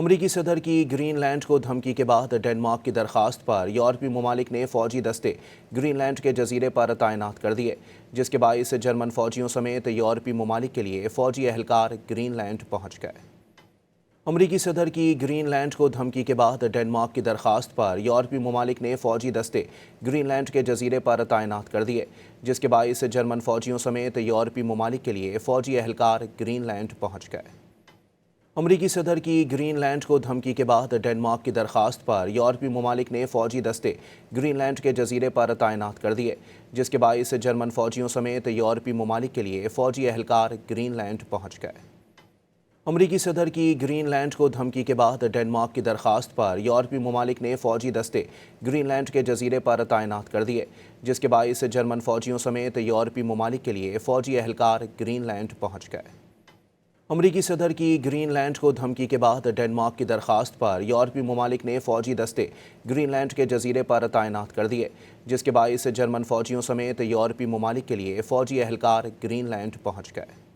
امریکی صدر کی گرین لینڈ کو دھمکی کے بعد ڈنمارک کی درخواست پر یورپی ممالک نے فوجی دستے گرین لینڈ کے جزیرے پر تعینات کر دیے، جس کے باعث جرمن فوجیوں سمیت یورپی ممالک کے لیے فوجی اہلکار گرین لینڈ پہنچ گئے۔ امریکی صدر کی گرین لینڈ کو دھمکی کے بعد ڈنمارک کی درخواست پر یورپی ممالک نے فوجی دستے گرین لینڈ کے جزیرے پر تعینات کر دیے، جس کے باعث جرمن فوجیوں سمیت یورپی ممالک کے لیے فوجی اہلکار گرین لینڈ پہنچ گئے۔ امریکی صدر کی گرین لینڈ کو دھمکی کے بعد ڈنمارک کی درخواست پر یورپی ممالک نے فوجی دستے گرین لینڈ کے جزیرے پر تعینات کر دیے، جس کے باعث جرمن فوجیوں سمیت یورپی ممالک کے لیے فوجی اہلکار گرین لینڈ پہنچ گئے۔ امریکی صدر کی گرین لینڈ کو دھمکی کے بعد ڈنمارک کی درخواست پر یورپی ممالک نے فوجی دستے گرین لینڈ کے جزیرے پر تعینات کر دیے، جس کے باعث جرمن فوجیوں سمیت یورپی ممالک کے لیے فوجی اہلکار گرین لینڈ پہنچ گئے۔ امریکی صدر کی گرین لینڈ کو دھمکی کے بعد ڈنمارک کی درخواست پر یورپی ممالک نے فوجی دستے گرین لینڈ کے جزیرے پر تعینات کر دیے، جس کے باعث جرمن فوجیوں سمیت یورپی ممالک کے لیے فوجی اہلکار گرین لینڈ پہنچ گئے۔